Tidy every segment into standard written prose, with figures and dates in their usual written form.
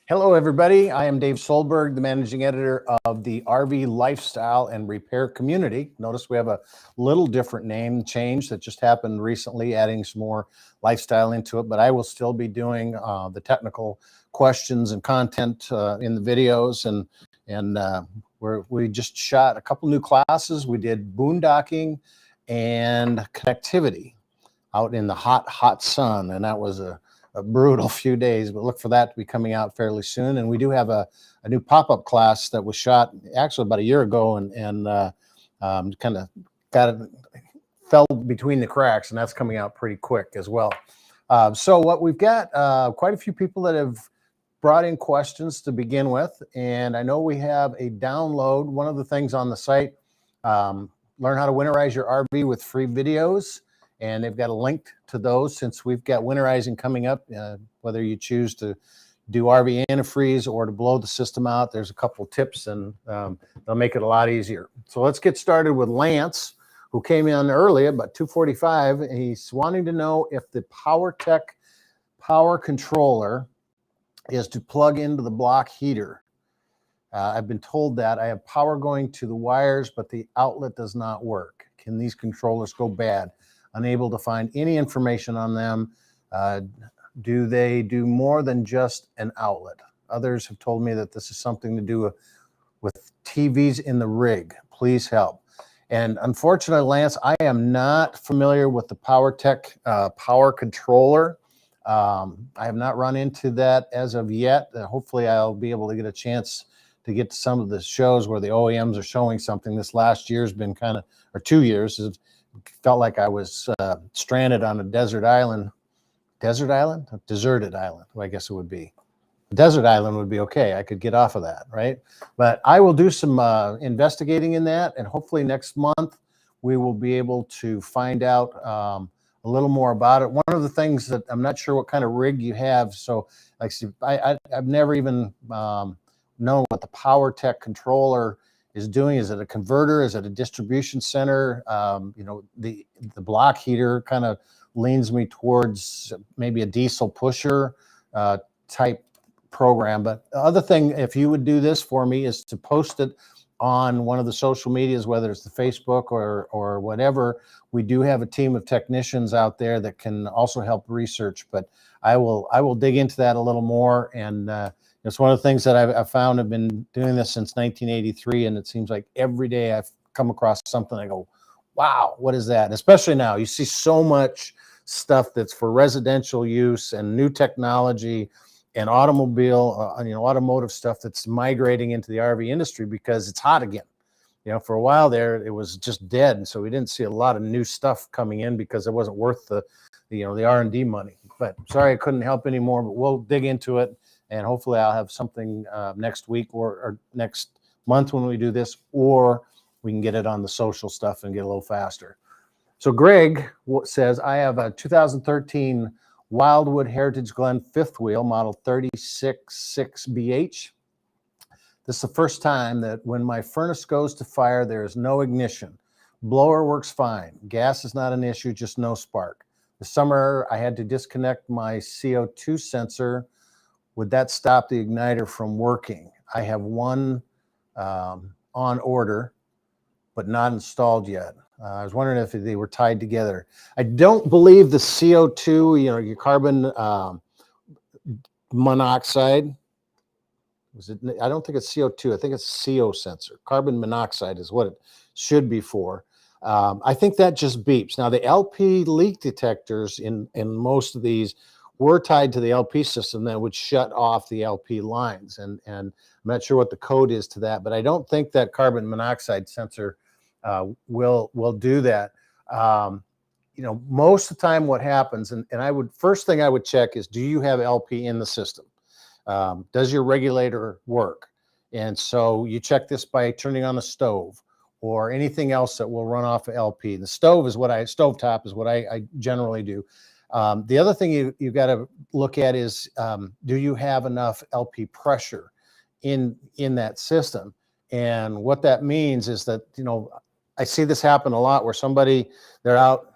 Hello, everybody. I am Dave Solberg, the managing editor of the RV Lifestyle and Repair Community. Notice we have a little different name change that just happened recently, adding some more lifestyle into it, but I will still be doing the technical questions and content in the videos. And we just shot a couple new classes. We did boondocking and connectivity out in the hot sun, and that was a brutal few days, but look for that to be coming out fairly soon. And we do have a new pop-up class that was shot actually about a year ago and kind of fell between the cracks, and that's coming out pretty quick as well. So what we've got, quite a few people that have brought in questions to begin with, and I know we have a download. One of the things on the site, learn how to winterize your RV with free videos. And they've got a link to those since we've got winterizing coming up. Whether you choose to do RV antifreeze or to blow the system out, there's a couple tips, and they'll make it a lot easier. So let's get started with Lance, who came in early about 2:45. He's wanting to know if the PowerTech power controller is to plug into the block heater. I've been told that I have power going to the wires, but the outlet does not work. Can these controllers go bad? Unable to find any information on them. Do they do more than just an outlet? Others have told me that this is something to do with TVs in the rig. Please help. And unfortunately, Lance, I am not familiar with the PowerTech power controller. I have not run into that as of yet. Hopefully, I'll be able to get a chance to get to some of the shows where the OEMs are showing something. This last year's been kind of, or 2 years, felt like I was stranded on a desert island. Deserted island? Well, I guess it would be. A desert island would be okay. I could get off of that, right? But I will do some investigating in that, and hopefully next month we will be able to find out a little more about it. One of the things that I'm not sure what kind of rig you have, so like I've never even known what the PowerTech controller is doing. Is it a converter? Is it a distribution center? You know, the block heater kind of leans me towards maybe a diesel pusher type program. But the other thing, if you would do this for me, is to post it on one of the social medias, whether it's the Facebook or whatever. We do have a team of technicians out there that can also help research, but I will dig into that a little more. And it's one of the things that I've found. I've been doing this since 1983, and it seems like every day I've come across something. I go, wow, what is that? And especially now, you see so much stuff that's for residential use and new technology and automobile, automotive stuff that's migrating into the RV industry because it's hot again. You know, for a while there, it was just dead, and so we didn't see a lot of new stuff coming in because it wasn't worth the R&D money. But sorry, I couldn't help anymore. But we'll dig into it. And hopefully I'll have something next week or next month when we do this, or we can get it on the social stuff and get a little faster. So Greg says, I have a 2013 Wildwood Heritage Glen fifth wheel, model 366BH. This is the first time that when my furnace goes to fire, there is no ignition. Blower works fine. Gas is not an issue, just no spark. This summer, I had to disconnect my CO2 sensor. Would that stop the igniter from working? I have one on order, but not installed yet. I was wondering if they were tied together. I don't believe the CO2, your carbon monoxide, I don't think it's CO2. I think it's CO sensor. Carbon monoxide is what it should be for. I think that just beeps. Now, the LP leak detectors in most of these were tied to the LP system that would shut off the LP lines. And I'm not sure what the code is to that, but I don't think that carbon monoxide sensor will do that. Most of the time what happens, and first thing I would check is, do you have LP in the system? Does your regulator work? And so you check this by turning on the stove or anything else that will run off of LP. The stove is stovetop is what I generally do. The other thing you got to look at is, do you have enough LP pressure in that system? And what that means is that, I see this happen a lot where they're out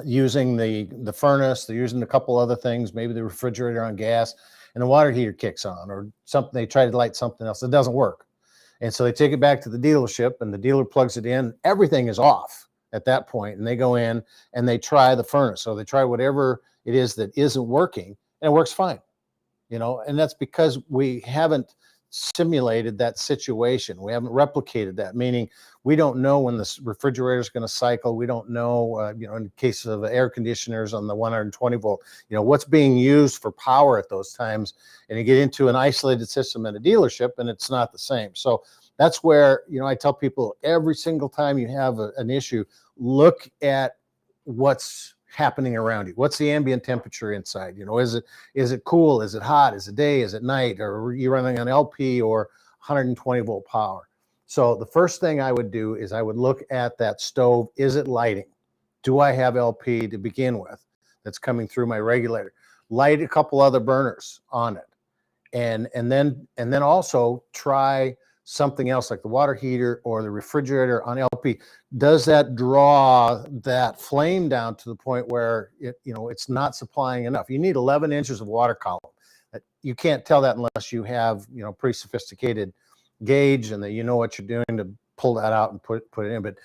using the furnace, they're using a couple other things, maybe the refrigerator on gas, and the water heater kicks on, or something, they try to light something else, it doesn't work. And so they take it back to the dealership, and the dealer plugs it in. Everything is off at that point, and they go in and they try the furnace. So they try whatever it is that isn't working, and it works fine. And that's because we haven't simulated that situation. We haven't replicated that, meaning we don't know when the refrigerator is going to cycle. We don't know, in case of air conditioners on the 120 volt, what's being used for power at those times. And you get into an isolated system at a dealership, and it's not the same. So that's where, I tell people, every single time you have an issue, look at what's happening around you. What's the ambient temperature inside? Is it cool? Is it hot? Is it day? Is it night? Or are you running on LP or 120 volt power? So the first thing I would do is I would look at that stove. Is it lighting? Do I have LP to begin with that's coming through my regulator? Light a couple other burners on it. And then also try something else like the water heater or the refrigerator on LP. Does that draw that flame down to the point where it's not supplying enough? You need 11 inches of water column. You can't tell that unless you have pretty sophisticated gauge and that you know what you're doing to pull that out and put it in. But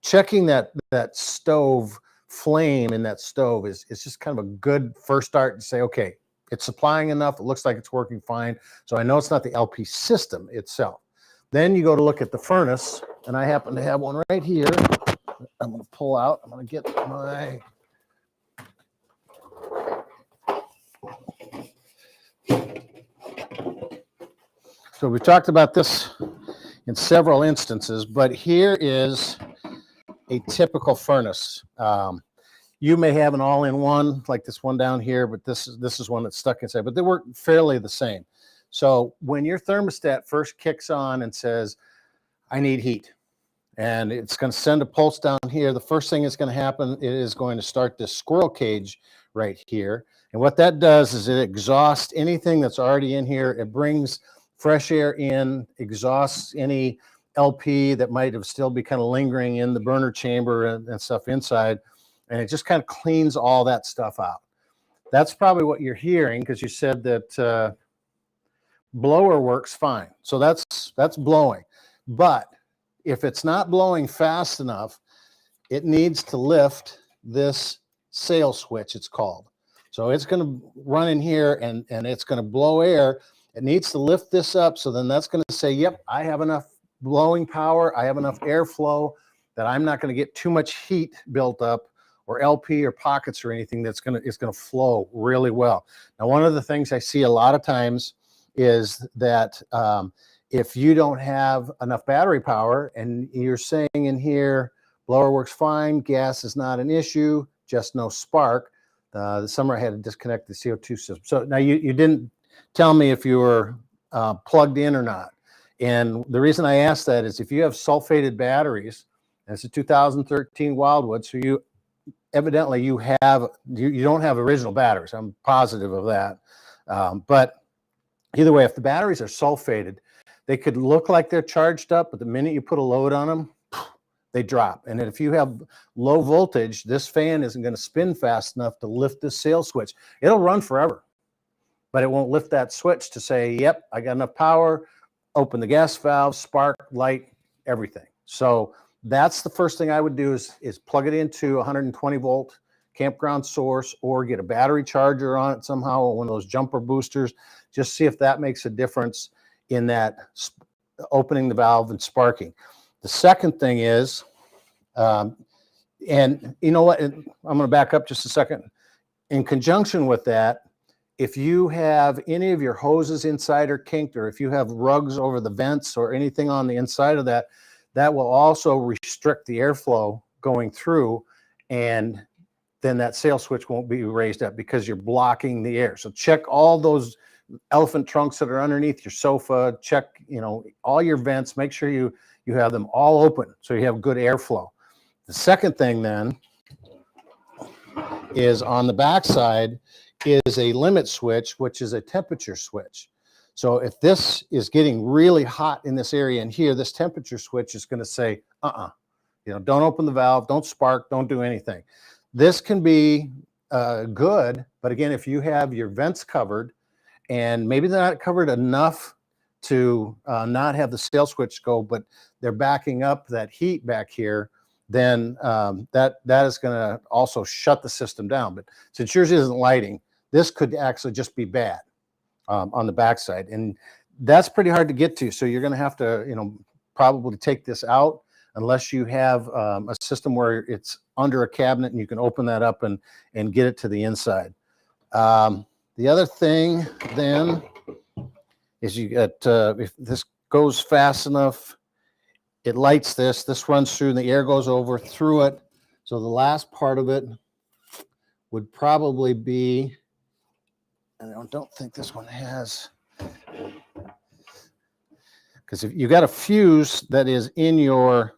checking that stove flame in that stove is just kind of a good first start to say, okay, it's supplying enough. It looks like it's working fine. So I know it's not the LP system itself. Then you go to look at the furnace, and I happen to have one right here. I'm going to pull out. I'm going to get my... So we've talked about this in several instances, but here is a typical furnace. You may have an all-in-one like this one down here, but this is one that's stuck inside, but they work fairly the same. So when your thermostat first kicks on and says, I need heat, and it's going to send a pulse down here, the first thing that's going to happen, it is going to start this squirrel cage right here. And what that does is it exhausts anything that's already in here. It brings fresh air in, exhausts any LP that might have still be kind of lingering in the burner chamber and stuff inside. And it just kind of cleans all that stuff out. That's probably what you're hearing, because you said that blower works fine. So that's blowing. But if it's not blowing fast enough, it needs to lift this sail switch, it's called. So it's going to run in here and it's going to blow air. It needs to lift this up. So then that's going to say, yep, I have enough blowing power. I have enough airflow that I'm not going to get too much heat built up, or LP or pockets or anything that's going to flow really well. Now, one of the things I see a lot of times is that if you don't have enough battery power and you're saying in here, blower works fine, gas is not an issue, just no spark. The summer I had to disconnect the CO2 system. So now you didn't tell me if you were plugged in or not. And the reason I asked that is if you have sulfated batteries, and it's a 2013 Wildwood, so you evidently you don't have original batteries. I'm positive of that. But either way, if the batteries are sulfated, they could look like they're charged up, but the minute you put a load on them, they drop. And if you have low voltage, this fan isn't going to spin fast enough to lift this sail switch. It'll run forever, but it won't lift that switch to say, yep, I got enough power, open the gas valve, spark, light, everything. So that's the first thing I would do is plug it into 120 volt campground source, or get a battery charger on it somehow, or one of those jumper boosters. Just see if that makes a difference in that opening the valve and sparking. The second thing is, and you know what, I'm going to back up just a second. In conjunction with that, if you have any of your hoses inside or kinked, or if you have rugs over the vents or anything on the inside of that, that will also restrict the airflow going through, and then that sail switch won't be raised up because you're blocking the air. So check all those elephant trunks that are underneath your sofa, check, all your vents, make sure you have them all open so you have good airflow. The second thing then is on the backside is a limit switch, which is a temperature switch. So if this is getting really hot in this area in here, this temperature switch is going to say, don't open the valve, don't spark, don't do anything. This can be good, but again, if you have your vents covered and maybe they're not covered enough to not have the sail switch go, but they're backing up that heat back here, then that is going to also shut the system down. But since yours isn't lighting, this could actually just be bad on the backside, and that's pretty hard to get to. So you're going to have to, probably take this out unless you have a system where it's under a cabinet and you can open that up and get it to the inside. The other thing then is you get, if this goes fast enough, it lights this runs through and the air goes over through it. So the last part of it would probably be, and I don't think this one has, because if you got a fuse that is in your,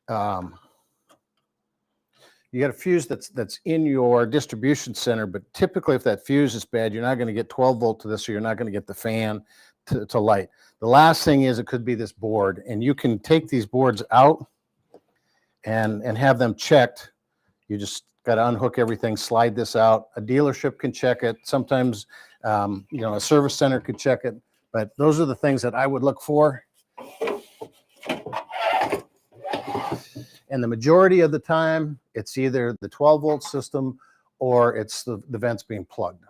you got a fuse that's in your distribution center, but typically if that fuse is bad, you're not going to get 12 volt to this, or you're not going to get the fan to light. The last thing is it could be this board, and you can take these boards out and have them checked. You just got to unhook everything, slide this out. A dealership can check it. Sometimes, a service center could check it, but those are the things that I would look for. And the majority of the time, it's either the 12 volt system or it's the vents being plugged.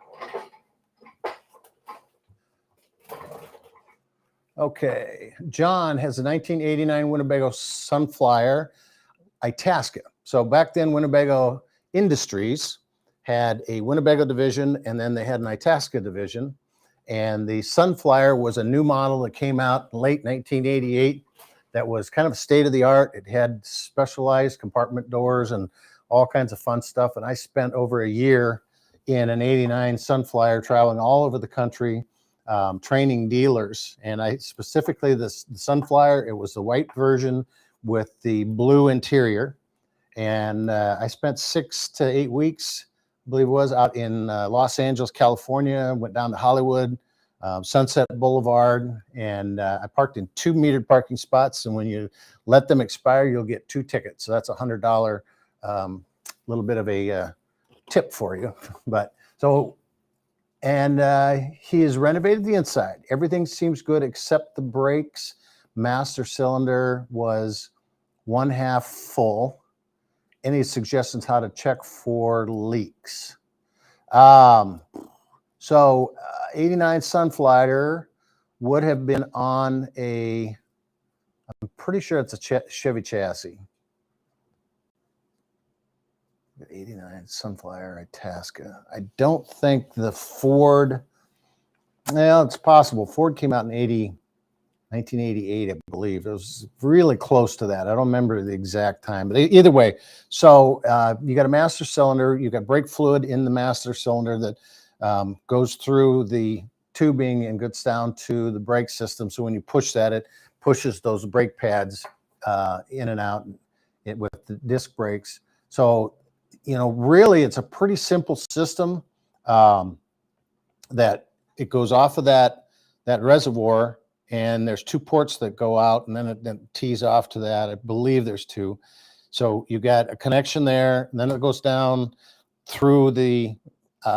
Okay, John has a 1989 Winnebago Sunflyer Itasca. So back then, Winnebago Industries had a Winnebago division, and then they had an Itasca division. And the Sunflyer was a new model that came out in late 1988 that was kind of state of the art. It had specialized compartment doors and all kinds of fun stuff. And I spent over a year in an 89 Sunflyer traveling all over the country, training dealers. And I specifically, the Sunflyer, it was the white version with the blue interior. And I spent 6 to 8 weeks, I believe it was, out in Los Angeles, California, went down to Hollywood, Sunset Boulevard, and I parked in 2 metered parking spots. And when you let them expire, you'll get 2 tickets. So that's $100, little bit of a tip for you. But so, and he has renovated the inside. Everything seems good except the brakes. Master cylinder was 1/2 full. Any suggestions how to check for leaks? So 89 Sunflyer would have been on a, I'm pretty sure it's a Chevy chassis. 89 Sunflyer Itasca. I don't think the Ford, well, it's possible. Ford came out in 1988, I believe. It was really close to that. I don't remember the exact time, but either way. So you got a master cylinder. You got brake fluid in the master cylinder that goes through the tubing and gets down to the brake system. So when you push that, it pushes those brake pads in and out with the disc brakes. So, really it's a pretty simple system that it goes off of that reservoir, and there's 2 ports that go out, and then it tees off to that. I believe there's 2. So you got a connection there, and then it goes down through the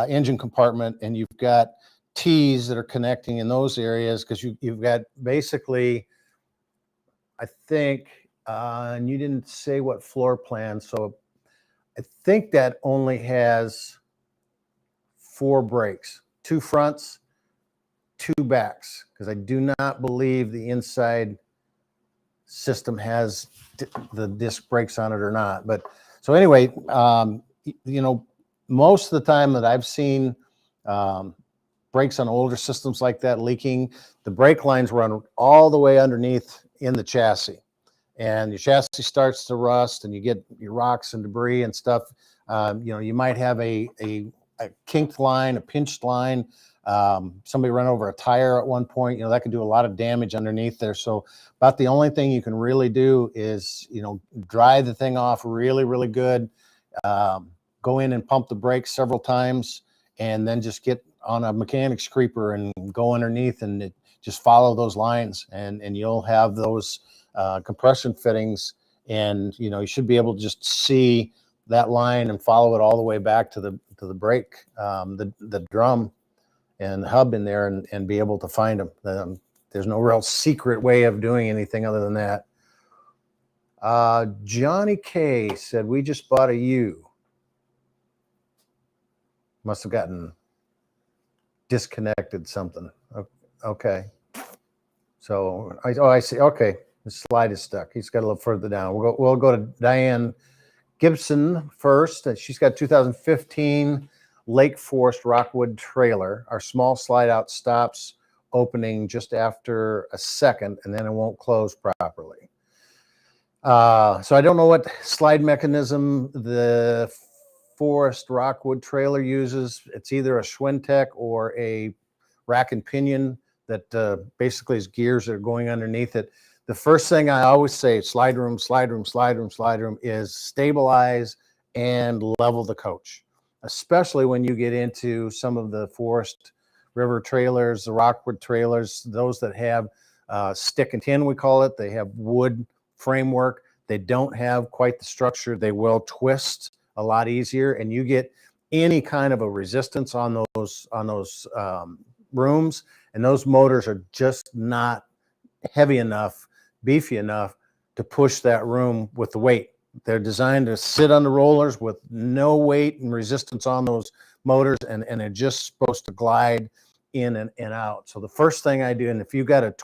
engine compartment, and you've got T's that are connecting in those areas, because you've got basically, I think, and you didn't say what floor plan, so I think that only has 4 brakes, 2 fronts, 2 backs, because I do not believe the inside system has the disc brakes on it or not. But so anyway, most of the time that I've seen brakes on older systems like that leaking, the brake lines run all the way underneath in the chassis, and your chassis starts to rust, and you get your rocks and debris and stuff. You might have a kinked line, a pinched line. Somebody ran over a tire at one point. That could do a lot of damage underneath there. So about the only thing you can really do is, dry the thing off really, really good. Go in and pump the brakes several times, and then just get on a mechanic's creeper and go underneath and just follow those lines, and you'll have those compression fittings, and you should be able to just see that line and follow it all the way back to the brake, the drum, and hub in there and be able to find them. There's no real secret way of doing anything other than that. Johnny K said, we just bought a U. Must have gotten disconnected something. Okay. So, I see. Okay. The slide is stuck. He's got a little further down. We'll go to Diane Gibson first. She's got 2015 Lake Forest Rockwood trailer. Our small slide out stops opening just after a second, and then it won't close properly. So I don't know what slide mechanism the Forest Rockwood trailer uses. It's either a Schwintek or a rack and pinion that basically is gears that are going underneath it. The first thing I always say, slide room, is stabilize and level the coach, especially when you get into some of the Forest River trailers, the Rockwood trailers, those that have stick and tin, we call it. They have wood framework. They don't have quite the structure. They will twist a lot easier, and you get any kind of a resistance on those rooms, and those motors are just not heavy enough, beefy enough to push that room with the weight. They're designed to sit on the rollers with no weight and resistance on those motors, and they're just supposed to glide in and out. So the first thing I do, and if you've got a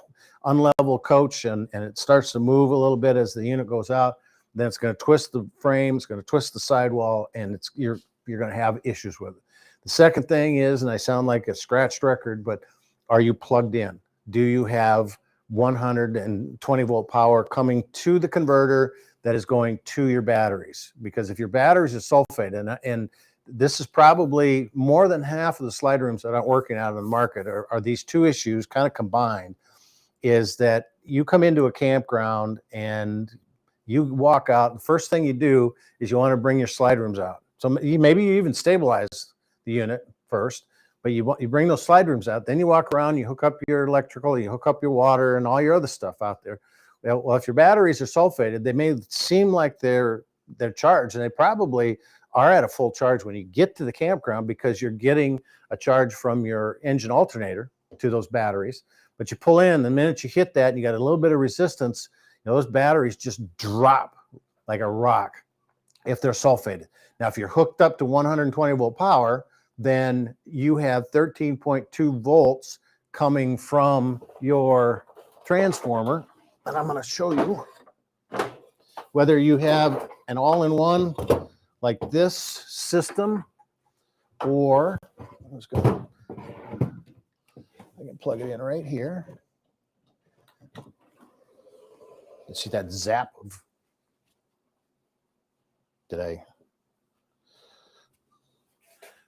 unlevel coach and it starts to move a little bit as the unit goes out, then it's going to twist the frame, it's going to twist the sidewall, and you're going to have issues with it. The second thing is, and I sound like a scratched record, but are you plugged in? Do you have 120 volt power coming to the converter that is going to your batteries? Because if your batteries are sulfate, and this is probably more than half of the slide rooms that aren't working out in the market are these two issues kind of combined, is that you come into a campground and you walk out, the first thing you do is you want to bring your slide rooms out. So maybe you even stabilize the unit first, but you bring those slide rooms out, then you walk around, you hook up your electrical, you hook up your water and all your other stuff out there. Well, if your batteries are sulfated, they may seem like they're charged, and they probably are at a full charge when you get to the campground because you're getting a charge from your engine alternator to those batteries. But you pull in, the minute you hit that and you got a little bit of resistance, those batteries just drop like a rock if they're sulfated. Now, if you're hooked up to 120 volt power, then you have 13.2 volts coming from your transformer. And I'm going to show you whether you have an all-in-one like this system, or let's go. I can plug it in right here. You see that zap of today.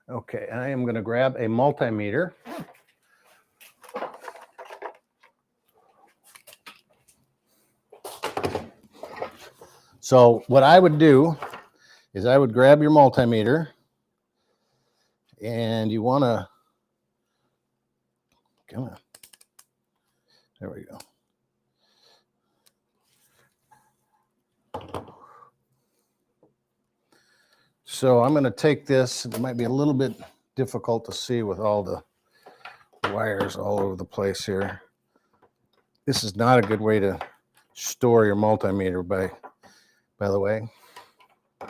Okay, I am going to grab a multimeter. So what I would do is I would grab your multimeter, and you want to, come on, there we go. So I'm going to take this. It might be a little bit difficult to see with all the wires all over the place here. This is not a good way to store your multimeter, by the way. I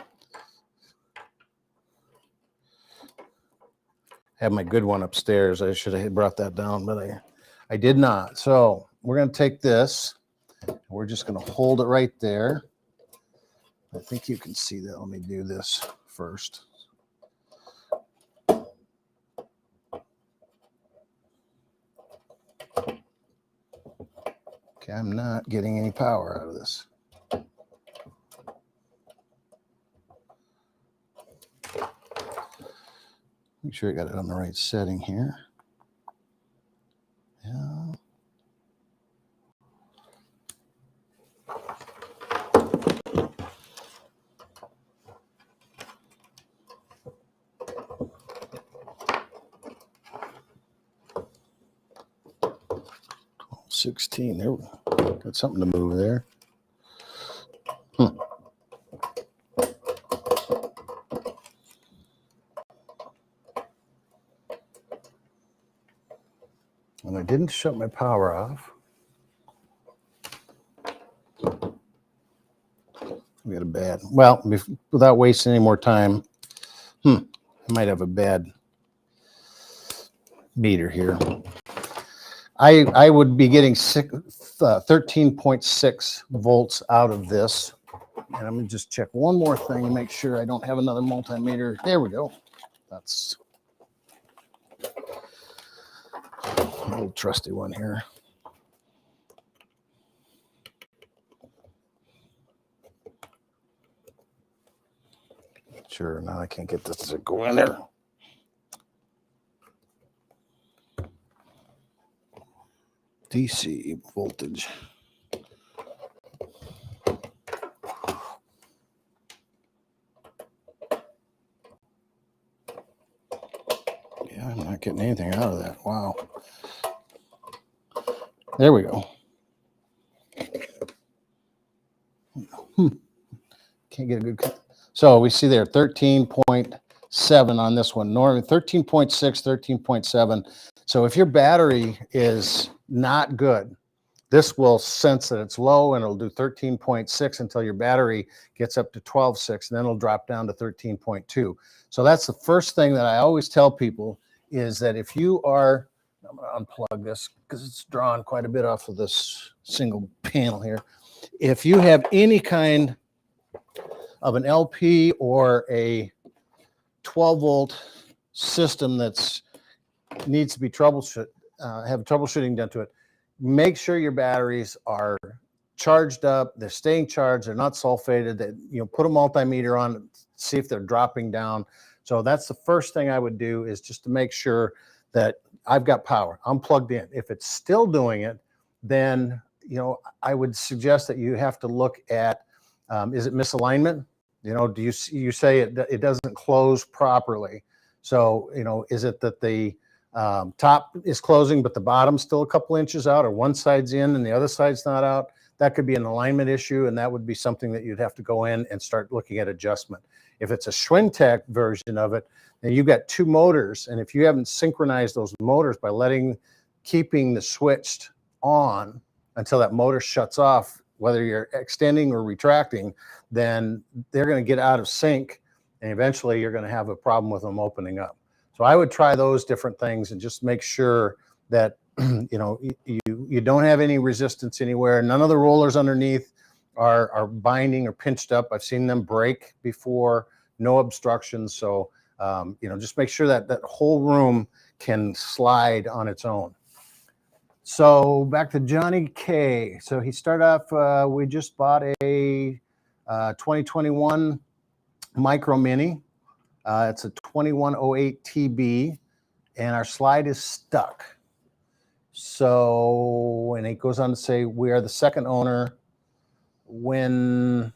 have my good one upstairs. I should have brought that down, but I did not. So we're going to take this. We're just going to hold it right there. I think you can see that. Let me do this first. Okay, I'm not getting any power out of this. Make sure I got it on the right setting here. Yeah. $16. There we go. Got something to move there. didn't shut my power off. We got a bad, well, without wasting any more time, I might have a bad meter here. I would be getting 13.6 volts out of this. And I'm gonna just check one more thing and make sure I don't have another multimeter. There we go. That's an old trusty one here. Sure, now I can't get this to go in there. DC voltage. Yeah, I'm not getting anything out of that. Wow. There we go. Can't get a good cut. So we see there 13.7 on this one. Normally 13.6, 13.7. So if your battery is not good, this will sense that it's low and it'll do 13.6 until your battery gets up to 12.6, and then it'll drop down to 13.2. So that's the first thing that I always tell people is that if you are, I'm going to unplug this because it's drawn quite a bit off of this single panel here. If you have any kind of an LP or a 12 volt system that's needs to be have troubleshooting done to it, make sure your batteries are charged up, they're staying charged, they're not sulfated, that put a multimeter on, see if they're dropping down. So that's the first thing I would do, is just to make sure that I've got power, I'm plugged in. If it's still doing it, then I would suggest that you have to look at, is it misalignment? Do you say it doesn't close properly? So is it that the top is closing but the bottom's still a couple inches out, or one side's in and the other side's not out? That could be an alignment issue, and that would be something that you'd have to go in and start looking at adjustment. If it's a Schwintek version of it, then you've got two motors, and if you haven't synchronized those motors by keeping the switch on until that motor shuts off, whether you're extending or retracting, then they're going to get out of sync, and eventually you're going to have a problem with them opening up. So I would try those different things and just make sure that you don't have any resistance anywhere. None of the rollers underneath are binding or pinched up. I've seen them break before. No obstructions. So just make sure that that whole room can slide on its own. So back to Johnny K. So he started off, we just bought a 2021 Micro Mini. It's a 2108 TB, and our slide is stuck. So, and it goes on to say, we are the second owner. When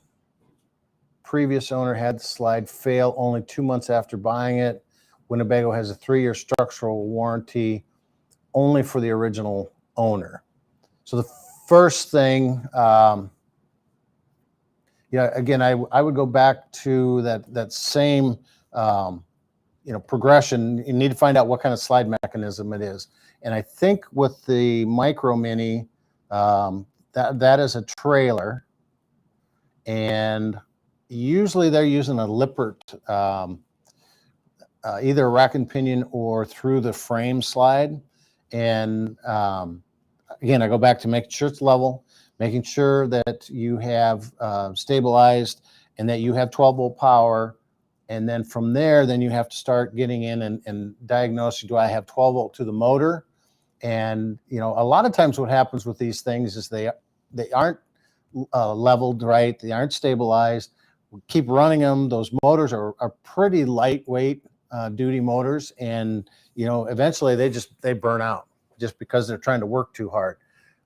previous owner had the slide fail only 2 months after buying it. Winnebago has a 3-year structural warranty only for the original owner. So the first thing, again, I would go back to that same, progression. You need to find out what kind of slide mechanism it is. And I think with the Micro Mini, that is a trailer, and usually they're using a Lippert, either a rack and pinion or through the frame slide. And again, I go back to making sure it's level, making sure that you have stabilized and that you have 12 volt power. And then from there, then you have to start getting in and diagnosing, do I have 12 volt to the motor? And, a lot of times what happens with these things is they aren't leveled right. They aren't stabilized. We keep running them. Those motors are pretty lightweight duty motors. And, eventually they burn out just because they're trying to work too hard.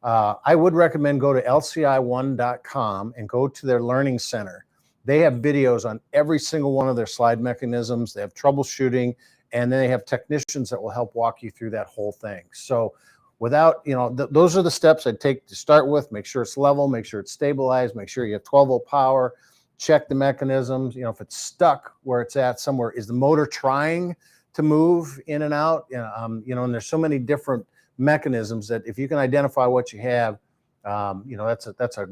I would recommend go to lci1.com and go to their learning center. They have videos on every single one of their slide mechanisms. They have troubleshooting, and then they have technicians that will help walk you through that whole thing. So without, those are the steps I'd take to start with. Make sure it's level, make sure it's stabilized, make sure you have 12 volt power, check the mechanisms. If it's stuck where it's at somewhere, is the motor trying to move in and out? And there's so many different mechanisms that if you can identify what you have, that's a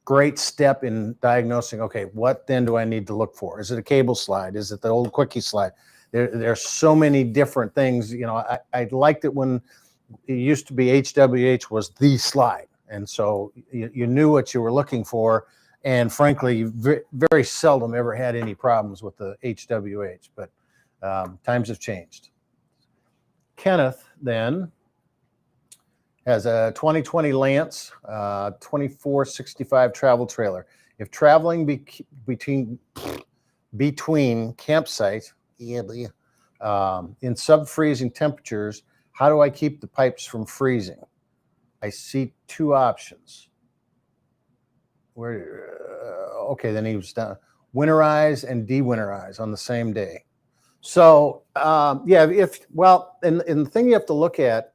great step in diagnosing. Okay, what then do I need to look for? Is it a cable slide? Is it the old quickie slide? There's so many different things. I liked it when it used to be HWH was the slide, and so you knew what you were looking for. And frankly, you very seldom ever had any problems with the HWH, but times have changed. Kenneth then has a 2020 Lance 2465 travel trailer. If traveling between campsites in sub-freezing temperatures, how do I keep the pipes from freezing? I see two options. Okay, then he was done. Winterize and de-winterize on the same day. So and the thing you have to look at,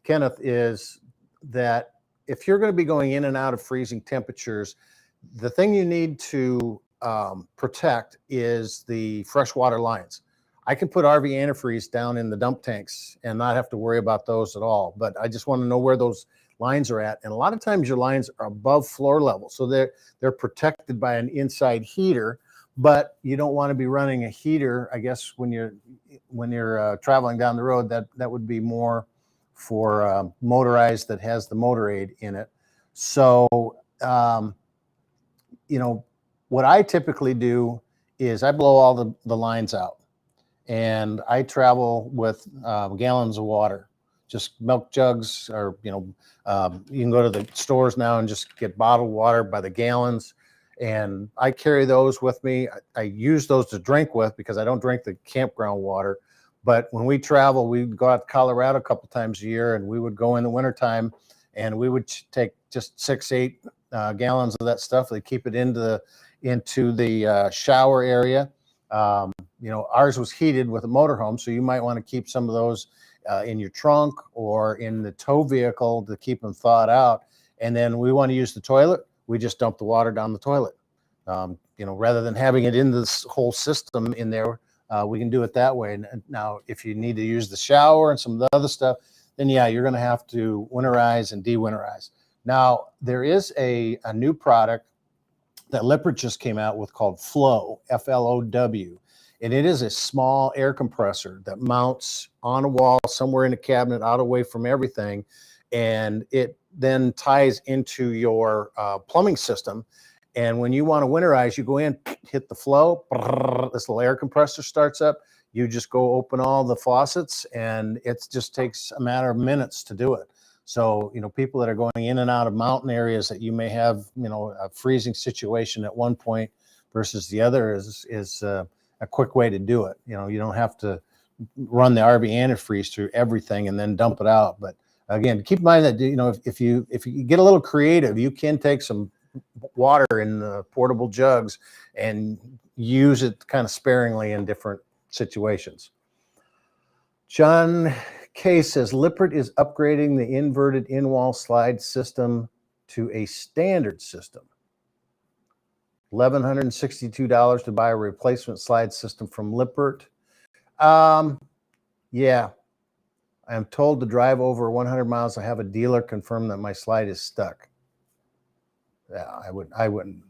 Kenneth, is that if you're going to be going in and out of freezing temperatures, the thing you need to protect is the freshwater lines. I can put RV antifreeze down in the dump tanks and not have to worry about those at all, but I just want to know where those lines are at. And a lot of times your lines are above floor level, so they're protected by an inside heater, but you don't want to be running a heater. I guess when you're traveling down the road, that would be more for motorized that has the motor aid in it. So what I typically do is I blow all the lines out, and I travel with gallons of water, just milk jugs, or you can go to the stores now and just get bottled water by the gallons, and I carry those with me. I use those to drink with because I don't drink the campground water. But when we travel, we go out to Colorado a couple times a year, and we would go in the wintertime, and we would take just 6-8 gallons of that stuff. They keep it into the shower area. Ours was heated with a motorhome, so you might want to keep some of those in your trunk or in the tow vehicle to keep them thawed out. And then we want to use the toilet, we just dump the water down the toilet. Rather than having it in this whole system in there, we can do it that way. Now, if you need to use the shower and some of the other stuff, then yeah, you're going to have to winterize and de-winterize. Now, there is a new product that Lippert just came out with called Flow, F-L-O-W. And it is a small air compressor that mounts on a wall somewhere in a cabinet out away from everything. And it then ties into your plumbing system. And when you want to winterize, you go in, hit the Flow, this little air compressor starts up. You just go open all the faucets, and it just takes a matter of minutes to do it. So, people that are going in and out of mountain areas that you may have, a freezing situation at one point versus the other is a quick way to do it. You don't have to run the RV antifreeze through everything and then dump it out. But again, keep in mind that, if you get a little creative, you can take some water in the portable jugs and use it kind of sparingly in different situations. John K says Lippert is upgrading the inverted in-wall slide system to a standard system. $1,162 to buy a replacement slide system from Lippert. Yeah, I'm told to drive over 100 miles. I have a dealer confirm that my slide is stuck. Yeah, I wouldn't.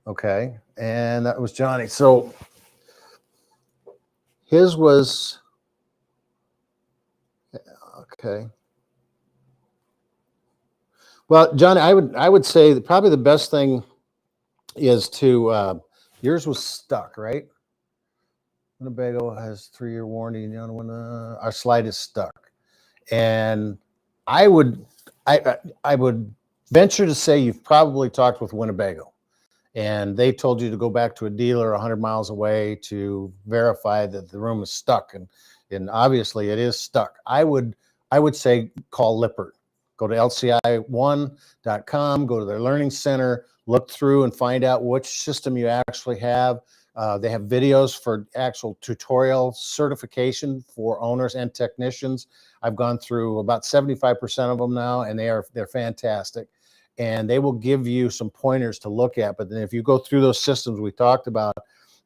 Okay, and that was Johnny. So his was okay. Well, Johnny, I would say that probably the best thing is to yours was stuck, right? Winnebago has 3-year warranty, and the other one, our slide is stuck. And I would venture to say you've probably talked with Winnebago, and they told you to go back to a dealer 100 miles away to verify that the room is stuck, and obviously it is stuck. I would say call Lippert. Go to lci1.com, go to their learning center, look through and find out which system you actually have. They have videos for actual tutorial certification for owners and technicians. I've gone through about 75% of them now, and they're fantastic. And they will give you some pointers to look at. But then if you go through those systems we talked about,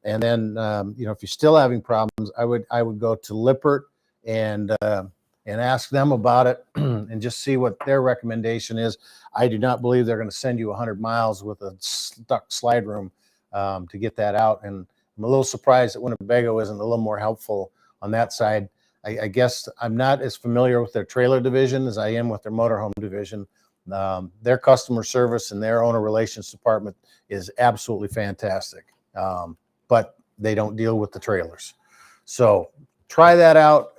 and then if you're still having problems, I would go to Lippert and ask them about it and just see what their recommendation is. I do not believe they're going to send you 100 miles with a stuck slide room to get that out. And I'm a little surprised that Winnebago isn't a little more helpful on that side. I guess I'm not as familiar with their trailer division as I am with their motorhome division. Their customer service and their owner relations department is absolutely fantastic, but they don't deal with the trailers. So try that out.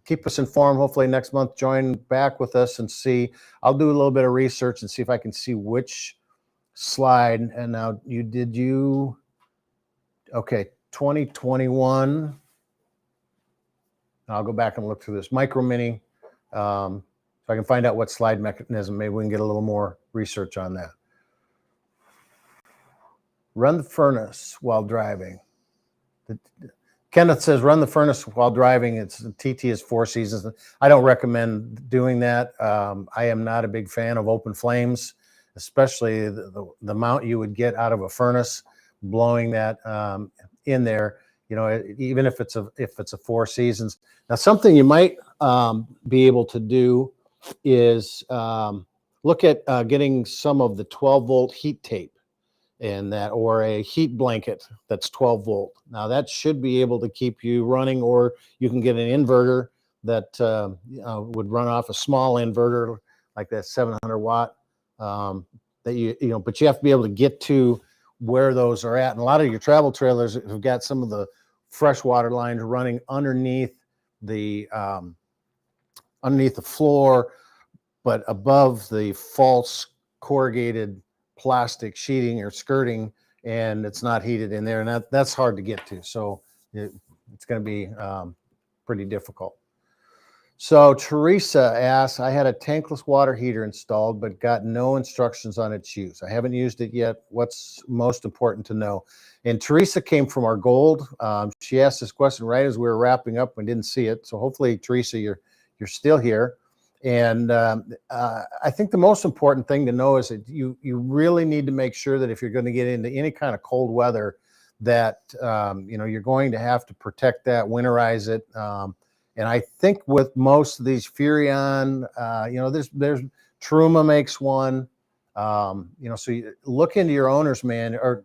Keep us informed. Hopefully next month, join back with us and see. I'll do a little bit of research and see if I can see which slide. And now okay, 2021. I'll go back and look through this Micro Mini. If I can find out what slide mechanism, maybe we can get a little more research on that. Run the furnace while driving. Kenneth says, run the furnace while driving. TT is 4 seasons. I don't recommend doing that. I am not a big fan of open flames, especially the amount you would get out of a furnace blowing that in there. You know, even if it's a 4 seasons. Now, something you might be able to do is look at getting some of the 12-volt heat tape and that, or a heat blanket that's 12 volt. Now that should be able to keep you running, or you can get an inverter that would run off a small inverter like that 700 watt that but you have to be able to get to where those are at. And a lot of your travel trailers have got some of the freshwater lines running underneath the floor, but above the false corrugated plastic sheeting or skirting, and it's not heated in there, and that's hard to get to. So it's going to be pretty difficult. So Teresa asks, I had a tankless water heater installed, but got no instructions on its use. I haven't used it yet. What's most important to know? And Teresa came from our gold. She asked this question right as we were wrapping up. We didn't see it. So hopefully, Teresa, you're still here. And I think the most important thing to know is that you really need to make sure that if you're going to get into any kind of cold weather, that you're going to have to protect that, winterize it. And I think with most of these Furrion, there's Truma makes one. So you look into your owner's manual, or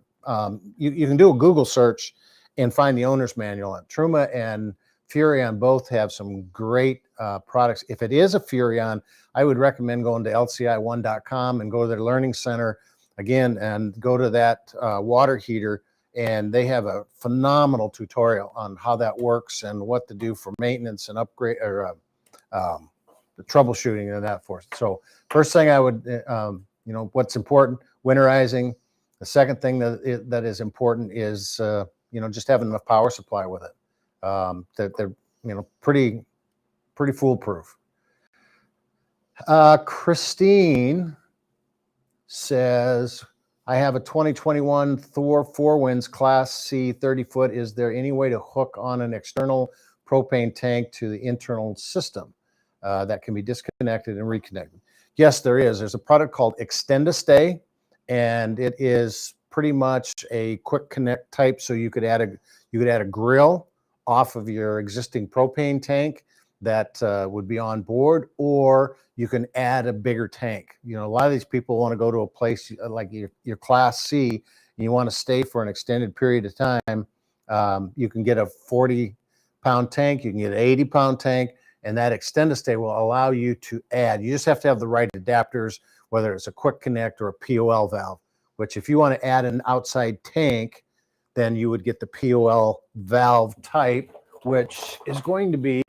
you can do a Google search and find the owner's manual. And Truma and Furrion both have some great products. If it is a Furrion, I would recommend going to lci1.com and go to their learning center again and go to that water heater. And they have a phenomenal tutorial on how that works and what to do for maintenance and upgrade, or the troubleshooting and that for it. So first thing I would, what's important, winterizing. The second thing that is important is, just having enough power supply with it. That they're, pretty foolproof. Christine says, I have a 2021 Thor 4 Winds Class C 30-foot. Is there any way to hook on an external propane tank to the internal system that can be disconnected and reconnected? Yes, there is. There's a product called Extend-A-Stay, and it is pretty much a quick connect type. So you could add a grill off of your existing propane tank that would be on board, or you can add a bigger tank. A lot of these people want to go to a place like your Class C, and you want to stay for an extended period of time. You can get a 40-pound tank, you can get an 80-pound tank, and that Extend-A-Stay will allow you to add. You just have to have the right adapters, whether it's a quick connect or a POL valve, which if you want to add an outside tank, then you would get the POL valve type, which is going to be,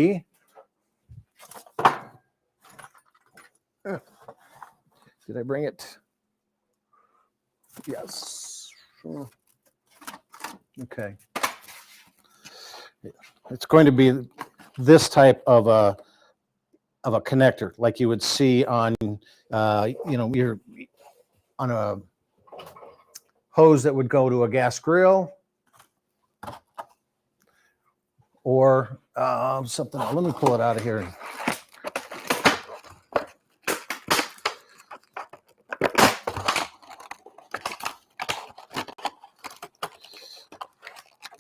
did I bring it? Yes. Okay. It's going to be this type of a connector, like you would see on, you're on a hose that would go to a gas grill, or something. Let me pull it out of here.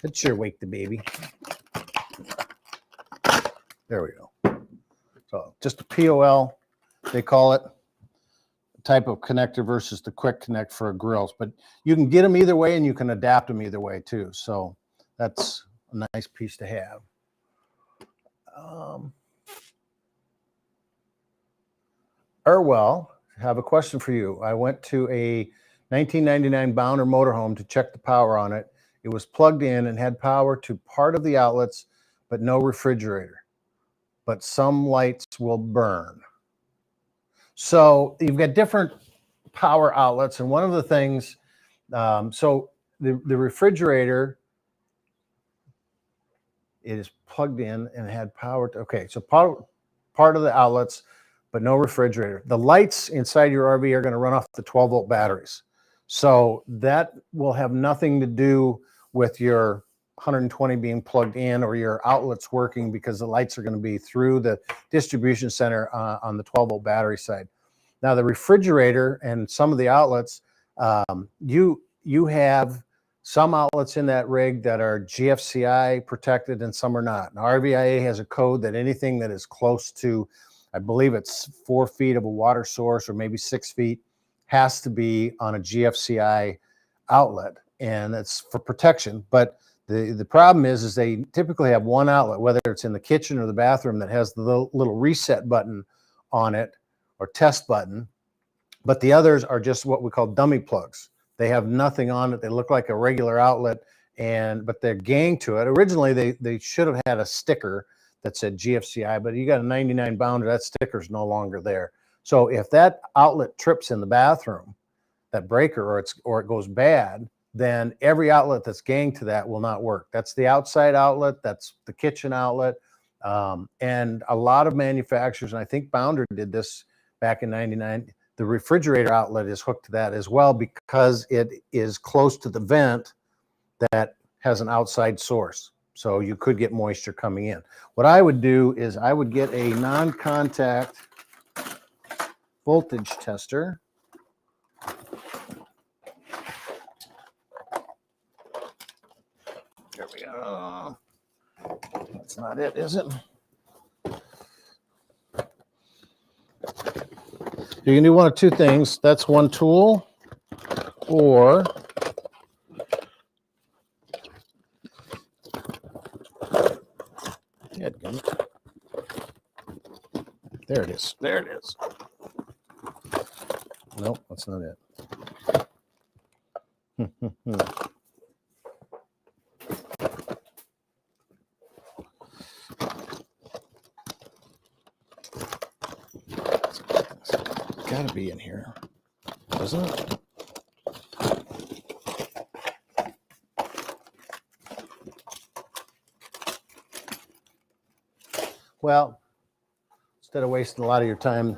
It sure wake the baby. There we go. So just a POL, they call it, type of connector versus the quick connect for grills. But you can get them either way, and you can adapt them either way too. So that's a nice piece to have. Erwell, I have a question for you. I went to a 1999 Bounder motorhome to check the power on it. It was plugged in and had power to part of the outlets, but no refrigerator. But some lights will burn. So you've got different power outlets, and one of the things, so the refrigerator is plugged in and had power to, okay, so part of the outlets, but no refrigerator. The lights inside your RV are going to run off the 12-volt batteries. So that will have nothing to do with your 120 being plugged in or your outlets working, because the lights are going to be through the distribution center on the 12-volt battery side. Now, the refrigerator and some of the outlets, you have some outlets in that rig that are GFCI protected and some are not. Now, RVIA has a code that anything that is close to, I believe it's 4 feet of a water source or maybe 6 feet, has to be on a GFCI outlet, and it's for protection. But the problem is they typically have one outlet, whether it's in the kitchen or the bathroom, that has the little reset button on it or test button, but the others are just what we call dummy plugs. They have nothing on it. They look like a regular outlet, but they're ganged to it. Originally, they should have had a sticker that said GFCI, but you got a 99 Bounder, that sticker's no longer there. So if that outlet trips in the bathroom, that breaker, or it goes bad, then every outlet that's ganged to that will not work. That's the outside outlet, that's the kitchen outlet, and a lot of manufacturers, and I think Bounder did this back in '99, the refrigerator outlet is hooked to that as well, because it is close to the vent that has an outside source. So you could get moisture coming in. What I would do is I would get a non-contact voltage tester. There we go. That's not it, is it? You can do one of two things. That's one tool, or there it is. There it is. Nope, that's not it. It's got to be in here, doesn't it? Well, instead of wasting a lot of your time,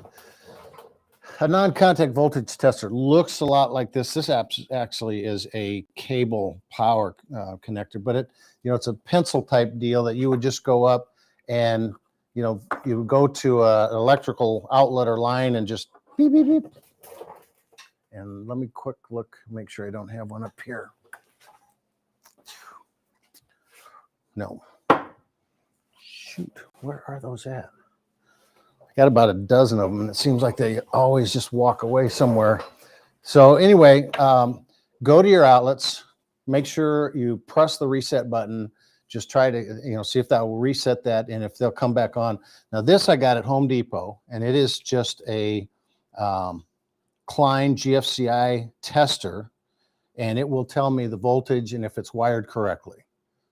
a non-contact voltage tester looks a lot like this. This actually is a cable power connector, but it's a pencil type deal that you would just go up and, you would go to an electrical outlet or line and just beep, beep, beep. And let me quick look, make sure I don't have one up here. No. Shoot, where are those at? I got about a dozen of them, and it seems like they always just walk away somewhere. So anyway, go to your outlets, make sure you press the reset button. Just try to, see if that will reset that and if they'll come back on. Now this I got at Home Depot, and it is just a Klein GFCI tester, and it will tell me the voltage and if it's wired correctly.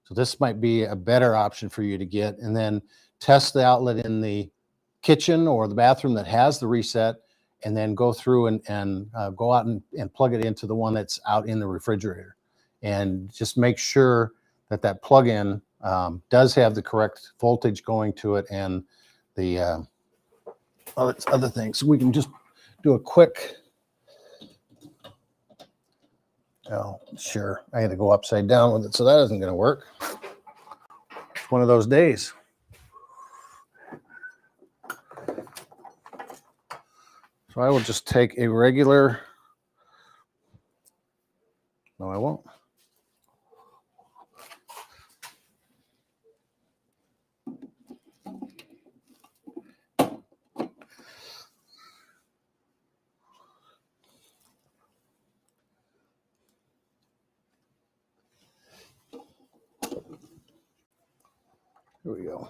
So this might be a better option for you to get, and then test the outlet in the kitchen or the bathroom that has the reset, and then go through and go out and plug it into the one that's out in the refrigerator, and just make sure that plug-in does have the correct voltage going to it, and the other things. We can just do a quick, oh sure, I had to go upside down with it, so that isn't going to work. It's one of those days. So I will just take a regular, no I won't. Here we go.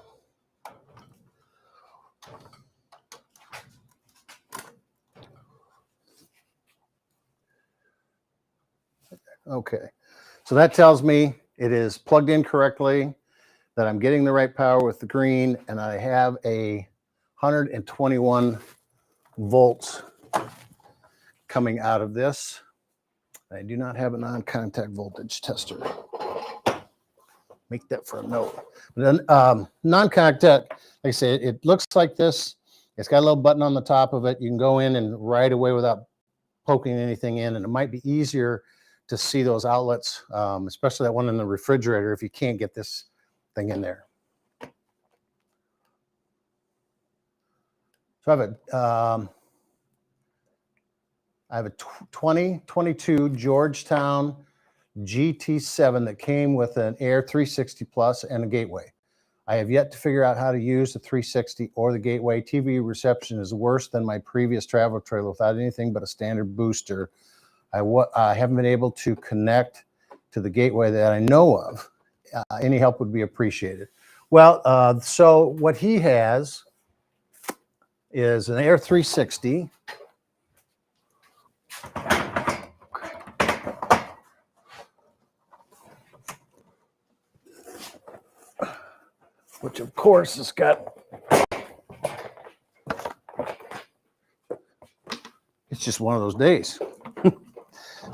Okay, so that tells me it is plugged in correctly, that I'm getting the right power with the green, and I have a 121 volts coming out of this. I do not have a non-contact voltage tester. Make that for a note. But then non-contact, like I say, it looks like this. It's got a little button on the top of it. You can go in and right away without poking anything in, and it might be easier to see those outlets, especially that one in the refrigerator if you can't get this thing in there. So I have a 2022 Georgetown GT7 that came with an Air 360 Plus and a gateway. I have yet to figure out how to use the 360 or the gateway. TV reception is worse than my previous travel trailer without anything but a standard booster. I haven't been able to connect to the gateway that I know of. Any help would be appreciated. Well, so what he has is an Air 360. Which of course has got, it's just one of those days.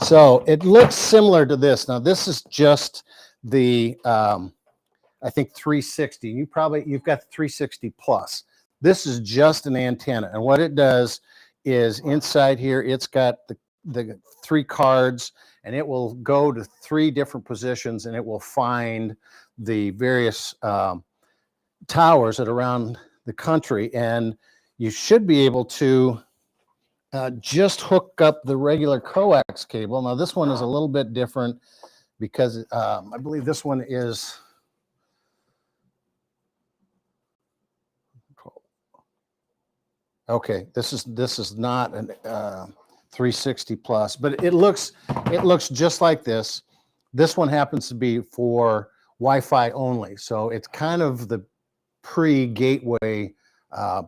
So it looks similar to this. Now this is just the, I think 360. You've got the 360 Plus. This is just an antenna. And what it does is inside here, it's got the 3 cards, and it will go to 3 different positions, and it will find the various towers that are around the country. And you should be able to just hook up the regular coax cable. Now this one is a little bit different because I believe this one is okay. This is not an 360 Plus, but it looks just like this. This one happens to be for Wi-Fi only, so it's kind of the pre-gateway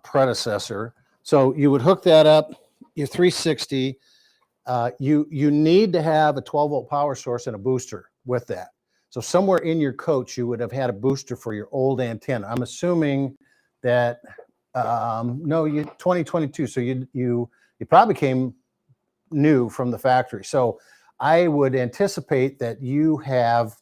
predecessor. So you would hook that up, your 360. You need to have a 12-volt power source and a booster with that. So somewhere in your coach, you would have had a booster for your old antenna. I'm assuming that no, you 2022. So you probably came new from the factory. So I would anticipate that you have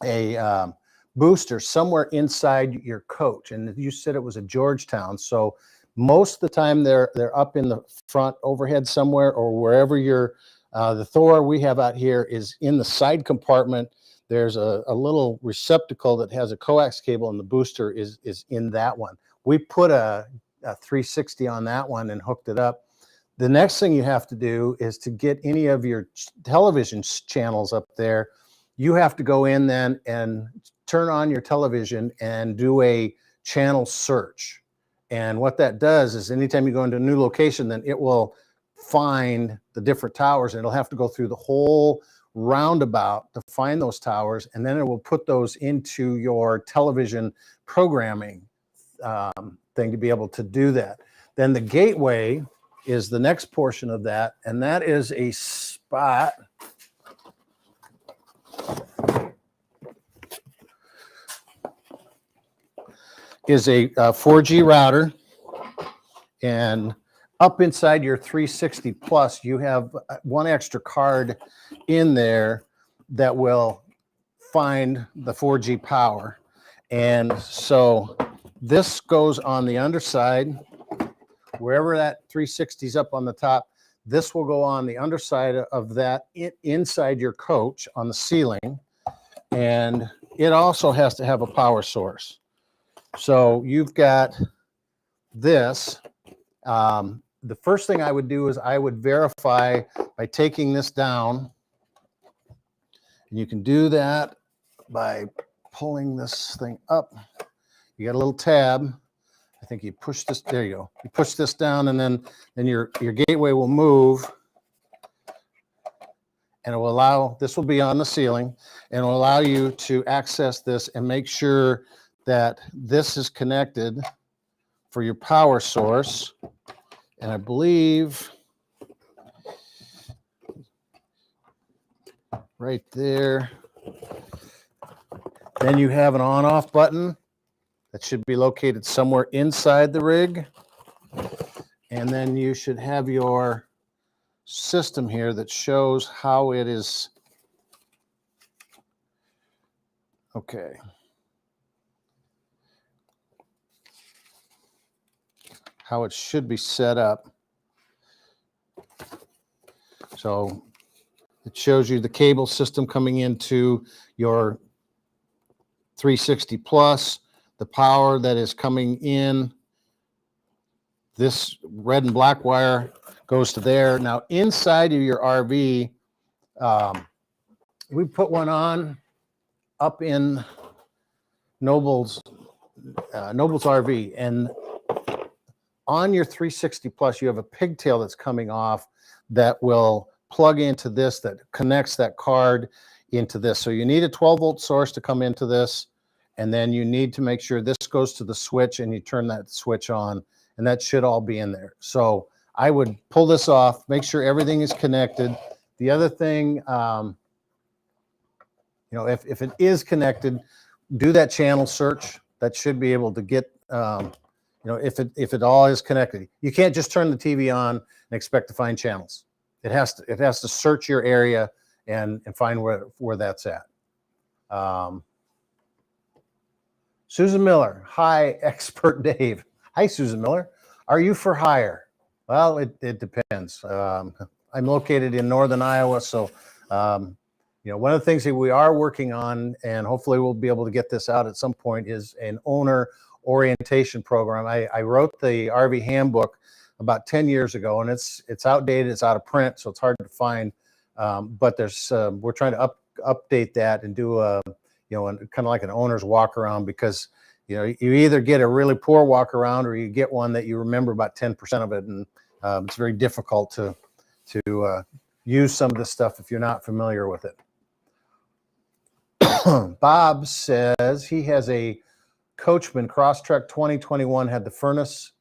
a booster somewhere inside your coach. And you said it was a Georgetown. So most of the time they're up in the front overhead somewhere, or wherever you're, the Thor we have out here is in the side compartment. There's a little receptacle that has a coax cable, and the booster is in that one. We put a 360 on that one and hooked it up. The next thing you have to do is to get any of your television channels up there. You have to go in then and turn on your television and do a channel search. And what that does is anytime you go into a new location, then it will find the different towers, and it'll have to go through the whole roundabout to find those towers, and then it will put those into your television programming thing to be able to do that. Then the gateway is the next portion of that, and that is a spot. Is a 4G router, and up inside your 360 Plus, you have one extra card in there that will find the 4G power. And so this goes on the underside, wherever that 360 is up on the top, this will go on the underside of that inside your coach on the ceiling. And it also has to have a power source. So you've got this. The first thing I would do is I would verify by taking this down. And you can do that by pulling this thing up. You got a little tab. I think you push this, there you go. You push this down, and then your gateway will move. And it will allow, this will be on the ceiling, and it will allow you to access this and make sure that this is connected for your power source. And I believe right there, then you have an on-off button that should be located somewhere inside the rig. And then you should have your system here that shows how it is. Okay. How it should be set up. So it shows you the cable system coming into your 360 plus, the power that is coming in. This red and black wire goes to there. Now inside of your RV, we put one on up in Noble's RV, and on your 360 plus, you have a pigtail that's coming off that will plug into this, that connects that card into this. So you need a 12-volt source to come into this, and then you need to make sure this goes to the switch and you turn that switch on, and that should all be in there. So I would pull this off, make sure everything is connected. The other thing, if it is connected, do that channel search. That should be able to get, if it all is connected. You can't just turn the TV on and expect to find channels. It has to search your area and find where that's at. Susan Miller, hi, Expert Dave. Hi, Susan Miller. Are you for hire? Well, it depends. I'm located in northern Iowa, so one of the things that we are working on, and hopefully we'll be able to get this out at some point, is an owner orientation program. I wrote the RV handbook about 10 years ago, and it's outdated, it's out of print, so it's hard to find. But we're trying to update that and do kind of like an owner's walk around, because you either get a really poor walk around or you get one that you remember about 10% of it, and it's very difficult to use some of this stuff if you're not familiar with it. Bob says he has a Coachman Crosstrek 2021, had the furnace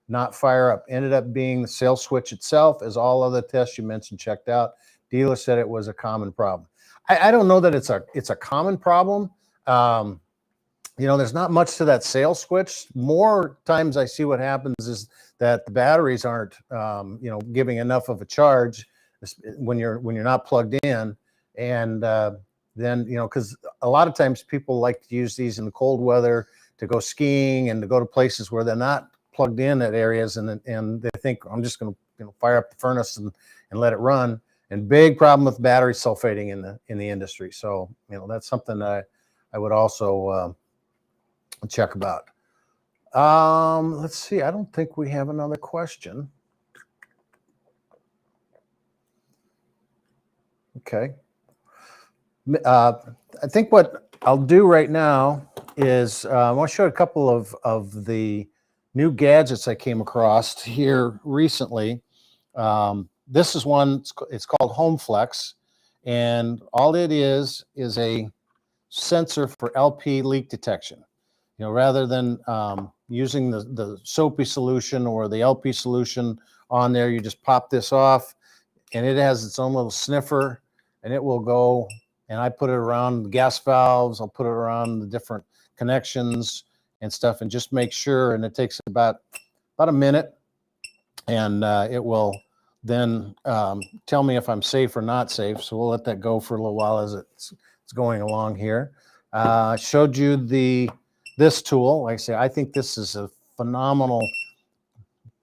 not fire up, ended up being the sail switch itself, as all other tests you mentioned checked out. Dealer said it was a common problem. I don't know that it's a common problem. There's not much to that sail switch. More times I see what happens is that the batteries aren't giving enough of a charge when you're not plugged in, and then because a lot of times people like to use these in the cold weather to go skiing and to go to places where they're not plugged in at areas, and they think, I'm just going to fire up the furnace and let it run. And big problem with battery sulfating in the industry. So that's something that I would also check about. Let's see. I don't think we have another question. Okay. I think what I'll do right now is I want to show a couple of the new gadgets I came across here recently. This is one, it's called HomeFlex, and all it is a sensor for LP leak detection. Rather than using the soapy solution or the LP solution on there, you just pop this off, and it has its own little sniffer, and it will go, and I put it around the gas valves, I'll put it around the different connections and stuff, and just make sure, and it takes about a minute, and it will then tell me if I'm safe or not safe. So we'll let that go for a little while as it's going along here. Showed you this tool. Like I say, I think this is a phenomenal,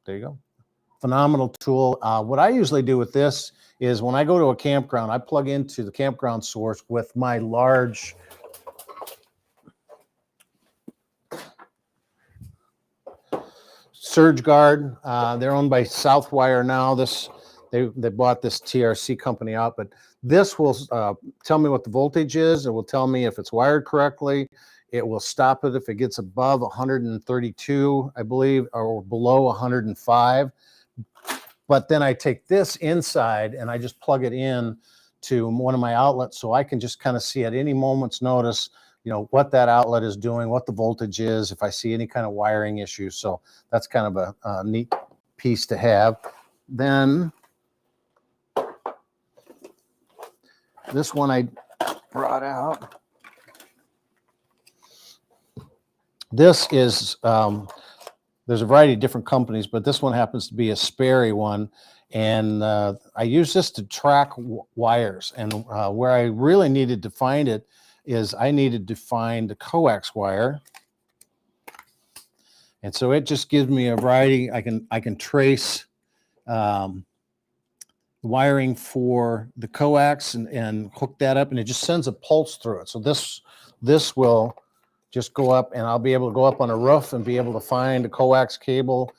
there you go, phenomenal tool. What I usually do with this is when I go to a campground, I plug into the campground source with my large Surge Guard. They're owned by Southwire now. They bought this TRC company out, but this will tell me what the voltage is. It will tell me if it's wired correctly. It will stop it if it gets above 132, I believe, or below 105. But then I take this inside and I just plug it in to one of my outlets, so I can just kind of see at any moment's notice what that outlet is doing, what the voltage is, if I see any kind of wiring issues. So that's kind of a neat piece to have. Then this one I brought out. This is, there's a variety of different companies, but this one happens to be a Sperry one. And I use this to track wires. And where I really needed to find it is I needed to find the coax wire. And so it just gives me a variety. I can trace wiring for the coax and hook that up, and it just sends a pulse through it. So this will just go up, and I'll be able to go up on a roof and be able to find a coax cable,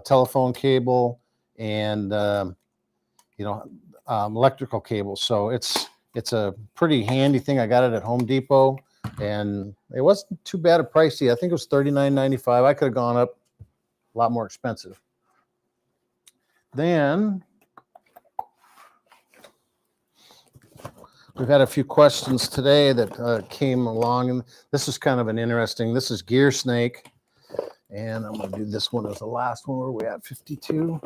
telephone cable, and electrical cable. So it's a pretty handy thing. I got it at Home Depot, and it wasn't too bad a pricey. I think it was $39.95. I could have gone up a lot more expensive. Then we've had a few questions today that came along, and this is kind of an interesting. This is Gear Snake, and I'm going to do this one as the last one. Where are we at? 52.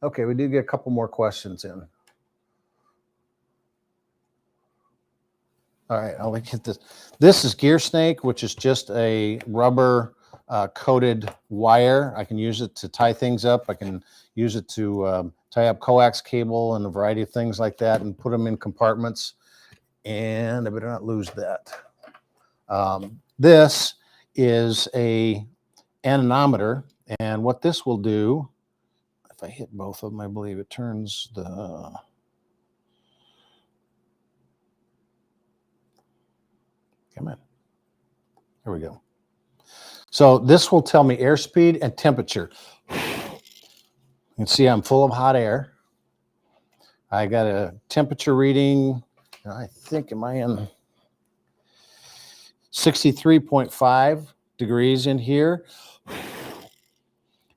Okay, we did get a couple more questions in. All right, I'll get this. This is Gear Snake, which is just a rubber coated wire. I can use it to tie things up. I can use it to tie up coax cable and a variety of things like that and put them in compartments. And I better not lose that. This is a anemometer, and what this will do, if I hit both of them, I believe it turns the... Come on. There we go. So this will tell me airspeed and temperature. You can see I'm full of hot air. I got a temperature reading, I think, am I in 63.5 degrees in here.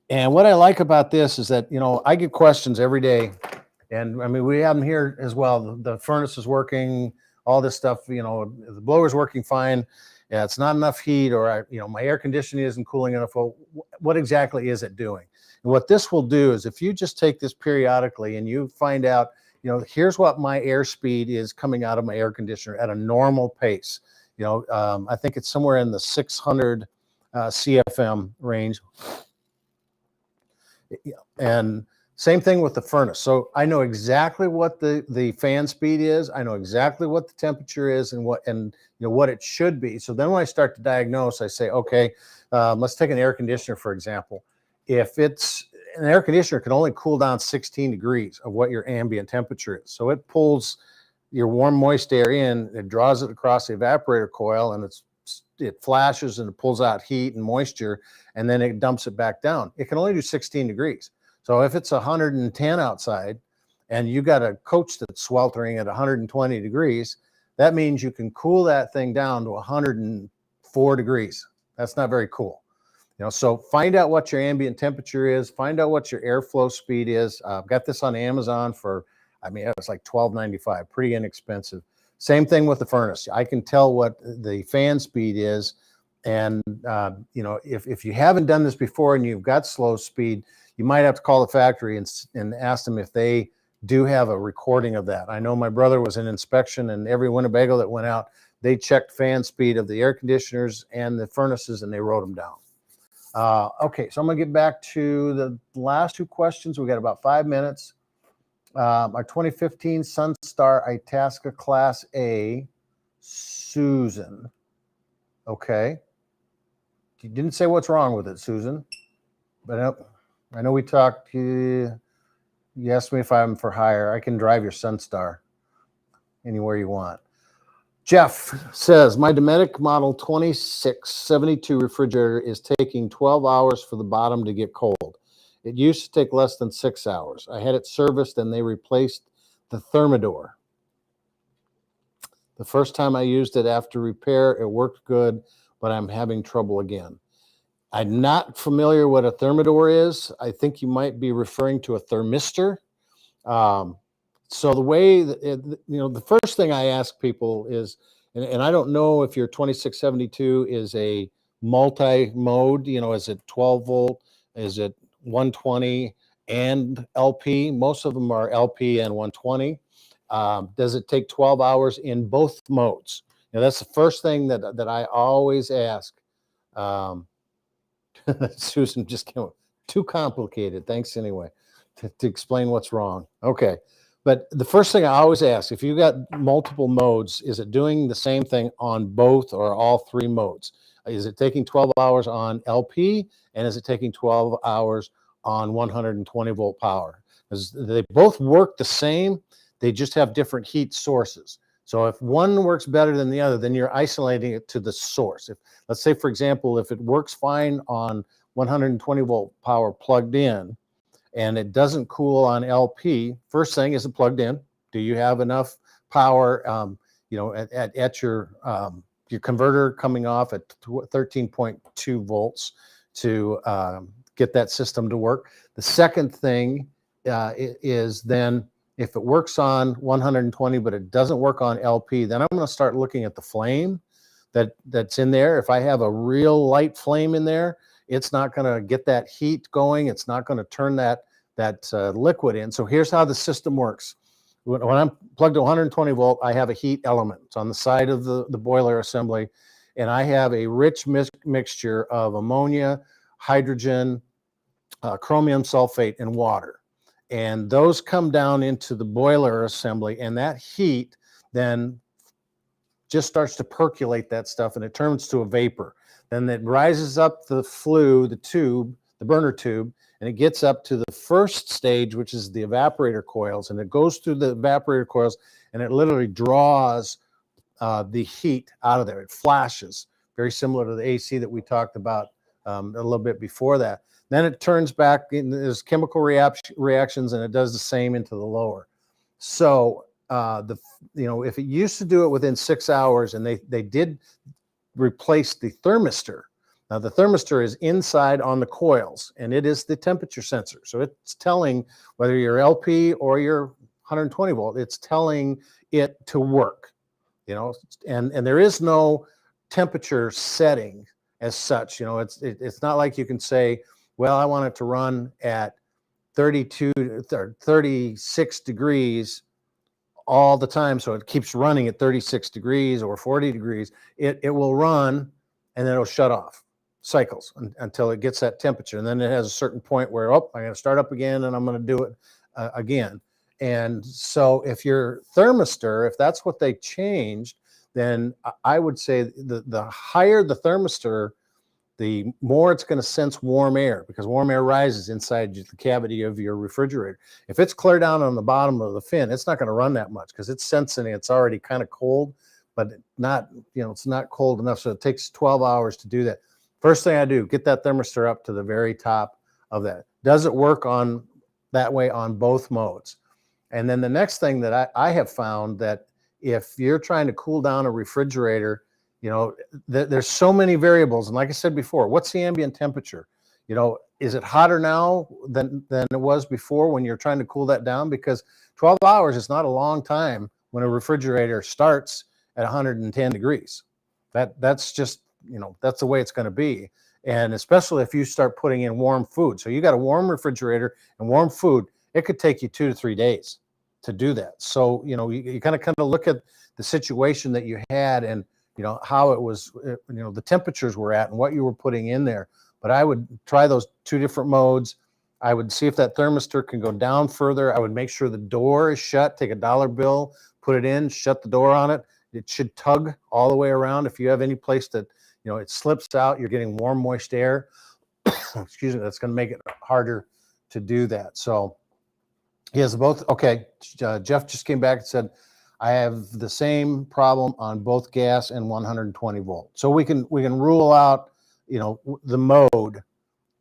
And what I like about this is that, I get questions every day. And I mean, we have them here as well. The furnace is working, all this stuff, the blower's working fine. Yeah, it's not enough heat, or my air conditioning isn't cooling enough. Well, what exactly is it doing? And what this will do is, if you just take this periodically and you find out, here's what my airspeed is coming out of my air conditioner at a normal pace. I think it's somewhere in the 600 CFM range. And same thing with the furnace. So I know exactly what the fan speed is. I know exactly what the temperature is and what it should be. So then when I start to diagnose, I say, okay, let's take an air conditioner, for example. If it's an air conditioner, can only cool down 16 degrees of what your ambient temperature is. So it pulls your warm, moist air in, it draws it across the evaporator coil, and it flashes and it pulls out heat and moisture, and then it dumps it back down. It can only do 16 degrees. So if it's 110 outside and you got a coach that's sweltering at 120 degrees, that means you can cool that thing down to 104 degrees. That's not very cool. So find out what your ambient temperature is, find out what your airflow speed is. I've got this on Amazon for, it was like $12.95, pretty inexpensive. Same thing with the furnace. I can tell what the fan speed is. And, if you haven't done this before and you've got slow speed, you might have to call the factory and ask them if they do have a recording of that. I know my brother was in inspection, and every Winnebago that went out, they checked fan speed of the air conditioners and the furnaces, and they wrote them down. Okay, so I'm going to get back to the last two questions. We got about 5 minutes. Our 2015 Sunstar Itasca Class A, Susan. Okay. You didn't say what's wrong with it, Susan. But I know we talked. You asked me if I'm for hire. I can drive your Sunstar anywhere you want. Jeff says, my Dometic Model 2672 refrigerator is taking 12 hours for the bottom to get cold. It used to take less than 6 hours. I had it serviced and they replaced the Thermidor. The first time I used it after repair, it worked good, but I'm having trouble again. I'm not familiar what a Thermidor is. I think you might be referring to a thermistor. So the way that the first thing I ask people is, and I don't know if your 2672 is a multi-mode, is it 12 volt? Is it 120 and LP? Most of them are LP and 120. Does it take 12 hours in both modes? That's the first thing that I always ask. Susan just came, too complicated. Thanks anyway to explain what's wrong. Okay. But the first thing I always ask, if you've got multiple modes, is it doing the same thing on both or all three modes? Is it taking 12 hours on LP and is it taking 12 hours on 120 volt power? Because they both work the same, they just have different heat sources. So if one works better than the other, then you're isolating it to the source. If, let's say, for example, if it works fine on 120 volt power plugged in, and it doesn't cool on LP, first thing, is it plugged in? Do you have enough power, at your converter coming off at 13.2 volts to get that system to work? The second thing is then, if it works on 120 but it doesn't work on LP, then I'm going to start looking at the flame that's in there. If I have a real light flame in there, it's not going to get that heat going. It's not going to turn that liquid in. So here's how the system works. When I'm plugged to 120 volt, I have a heat element. It's on the side of the boiler assembly, and I have a rich mixture of ammonia, hydrogen, chromium sulfate, and water. And those come down into the boiler assembly, and that heat then just starts to percolate that stuff, and it turns to a vapor. Then it rises up the flue, the burner tube, and it gets up to the first stage, which is the evaporator coils, and it goes through the evaporator coils, and it literally draws the heat out of there. It flashes, very similar to the AC that we talked about a little bit before that. Then it turns back, there's chemical reactions, and it does the same into the lower. So if it used to do it within 6 hours, and they did replace the thermistor. Now the thermistor is inside on the coils, and it is the temperature sensor. So it's telling whether you're LP or you're 120 volt, it's telling it to work, and there is no temperature setting as such. It's not like you can say, well, I want it to run at 32 or 36 degrees all the time, so it keeps running at 36 degrees or 40 degrees. It will run, and then it'll shut off, cycles until it gets that temperature. And then it has a certain point where, I'm going to start up again, and I'm going to do it again. And so if your thermistor, if that's what they changed, then I would say the higher the thermistor, the more it's going to sense warm air, because warm air rises inside the cavity of your refrigerator. If it's clear down on the bottom of the fin, it's not going to run that much because it's sensing it's already kind of cold, but not, it's not cold enough. So it takes 12 hours to do that. First thing I do, get that thermistor up to the very top of that. Does it work on that way on both modes? And then the next thing that I have found, that if you're trying to cool down a refrigerator, there's so many variables. And like I said before, what's the ambient temperature? Is it hotter now than it was before when you're trying to cool that down? Because 12 hours is not a long time when a refrigerator starts at 110 degrees. That's just, that's the way it's going to be. And especially if you start putting in warm food. So you got a warm refrigerator and warm food, it could take you 2 to 3 days to do that. So, you kind of look at the situation that you had, and how it was, the temperatures were at and what you were putting in there. But I would try those 2 different modes. I would see if that thermistor can go down further. I would make sure the door is shut, take a $1 bill, put it in, shut the door on it. It should tug all the way around. If you have any place that, it slips out, you're getting warm, moist air, excuse me, that's going to make it harder to do that. So he has both. Okay. Jeff just came back and said, I have the same problem on both gas and 120 volt. So we can rule out, the mode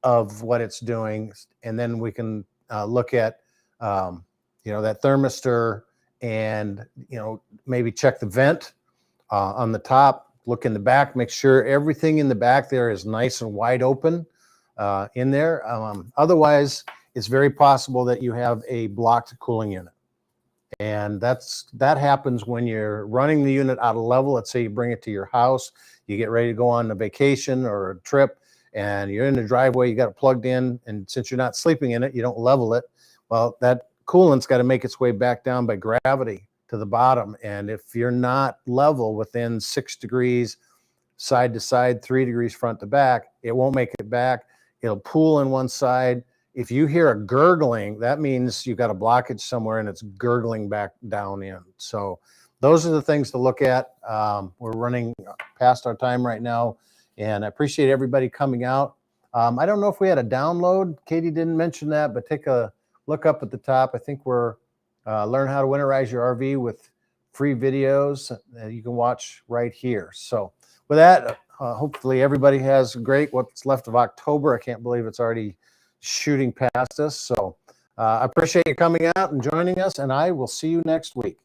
of what it's doing, and then we can look at, that thermistor, and maybe check the vent on the top, look in the back, make sure everything in the back there is nice and wide open in there. Otherwise, it's very possible that you have a blocked cooling unit. And that happens when you're running the unit out of level. Let's say you bring it to your house, you get ready to go on a vacation or a trip, and you're in the driveway, you got it plugged in, and since you're not sleeping in it, you don't level it. Well, that coolant's got to make its way back down by gravity to the bottom. And if you're not level within 6 degrees side to side, 3 degrees front to back, it won't make it back. It'll pool in one side. If you hear a gurgling, that means you've got a blockage somewhere and it's gurgling back down in. So those are the things to look at. We're running past our time right now, and I appreciate everybody coming out. I don't know if we had a download. Katie didn't mention that, but take a look up at the top. I think we're learn how to winterize your RV with free videos that you can watch right here. So with that, hopefully everybody has great what's left of October. I can't believe it's already shooting past us. So I appreciate you coming out and joining us, and I will see you next week.